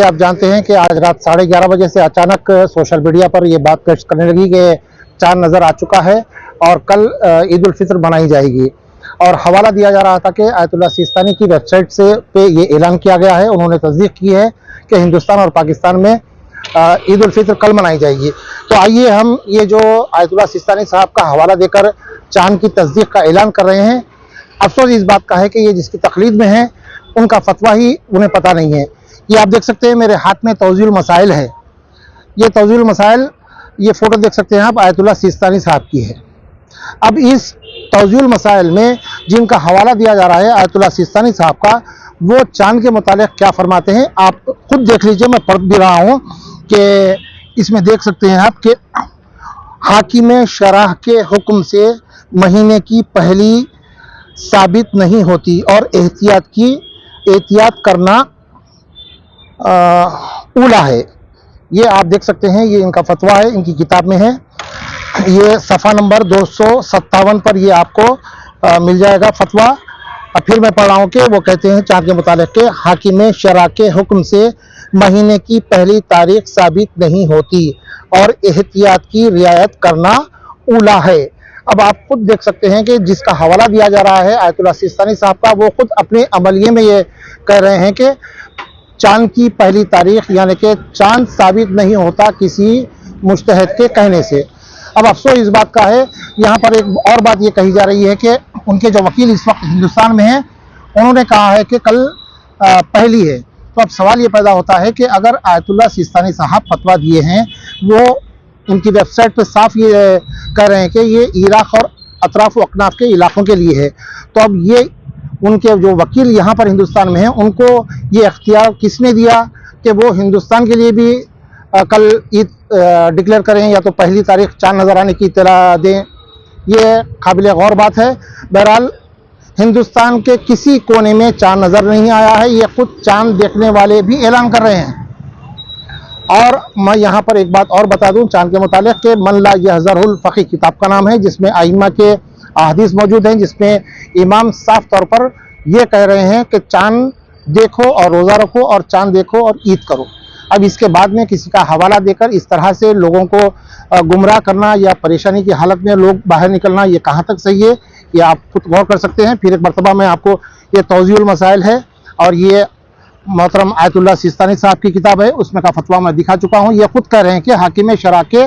कि आप जानते हैं कि आज रात 11:30 बजे से अचानक सोशल मीडिया पर ये बात पेश करने लगी कि चाँद नज़र आ चुका है और कल ईद उल फितर मनाई जाएगी। और हवाला दिया जा रहा था कि आयतुल्लाह सिस्तानी की वेबसाइट से पे ये ऐलान किया गया है, उन्होंने तस्दीक की है कि हिंदुस्तान और पाकिस्तान में ईद उल फितर कल मनाई जाएगी। तो आइए हम ये जो आयतुल्लाह सिस्तानी साहब का हवाला देकर चाँद की तस्दीक का ऐलान कर रहे हैं, अफसोस इस बात का है कि ये जिसकी तकलीद में है उनका फतवा ही उन्हें पता नहीं है। ये आप देख सकते हैं मेरे हाथ में तौज़ीउल मसाइल है। ये तौज़ीउल मसाइल, ये फ़ोटो देख सकते हैं आप, आयतुल्लाह सिस्तानी साहब की है। अब इस तौज़ीउल मसाइल में जिनका हवाला दिया जा रहा है आयतुल्लाह सिस्तानी साहब का, वो चाँद के मुतालिक क्या फरमाते हैं आप खुद देख लीजिए। मैं पढ़ भी रहा हूँ कि इसमें देख सकते हैं आप कि हाकिम शरह के हुक्म से महीने की पहली साबित नहीं होती और एहतियात करना उला है। ये आप देख सकते हैं, ये इनका फतवा है, इनकी किताब में है। ये सफ़ा नंबर 257 पर ये आपको मिल जाएगा फतवा। अब फिर मैं पढ़ रहा हूँ कि वो कहते हैं चाँद के मुतालिक के हाकिम शरह के हुक्म से महीने की पहली तारीख साबित नहीं होती और एहतियात की रियायत करना उला है। अब आप खुद देख सकते हैं कि जिसका हवाला दिया जा रहा है आयतुल्लाह सिस्तानी साहब का, वो खुद अपने अमलिये में ये कह रहे हैं कि चाँद की पहली तारीख यानी कि चाँद साबित नहीं होता किसी मुज्तहिद के कहने से। अब अफसोस इस बात का है, यहाँ पर एक और बात ये कही जा रही है कि उनके जो वकील इस वक्त हिंदुस्तान में हैं, उन्होंने कहा है कि कल पहली है। तो अब सवाल ये पैदा होता है कि अगर आयतुल्लाह सिस्तानी साहब फतवा दिए हैं, वो उनकी वेबसाइट पर साफ ये कह रहे हैं कि ये इराक़ और अतराफ़ व अकनाफ़ के इलाक़ों के लिए है, तो अब ये उनके जो वकील यहाँ पर हिंदुस्तान में हैं, उनको ये इख्तियार किसने दिया कि वो हिंदुस्तान के लिए भी कल ईद डिक्लेयर करें या तो पहली तारीख चाँद नज़र आने की इत्तला दें? ये काबिल गौर बात है। बहरहाल हिंदुस्तान के किसी कोने में चाँद नज़र नहीं आया है, ये खुद चाँद देखने वाले भी ऐलान कर रहे हैं। और मैं यहाँ पर एक बात और बता दूँ चाँद के मुतालिक के मन ला यहज़रुल फ़क़ीह किताब का नाम है, जिसमें आइम्मा के अहादीस मौजूद हैं, जिसमें इमाम साफ तौर पर यह कह रहे हैं कि चाँद देखो और रोज़ा रखो और चाँद देखो और ईद करो। अब इसके बाद में किसी का हवाला देकर इस तरह से लोगों को गुमराह करना या परेशानी की हालत में लोग बाहर निकलना, ये कहाँ तक सही है, ये आप खुद गौर कर सकते हैं। फिर एक मरतबा मैं आपको, ये तौज़ीउल मसाइल है और ये मोहतरम आयतुल्लाह सिस्तानी साहब की किताब है, उसमें का फतवा मैं दिखा चुका हूँ। ये खुद कह रहे हैं कि हाकिम शरह के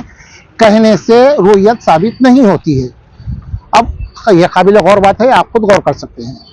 कहने से रुयत साबित नहीं होती है। अब यह काबिल गौर बात है, आप खुद गौर कर सकते हैं।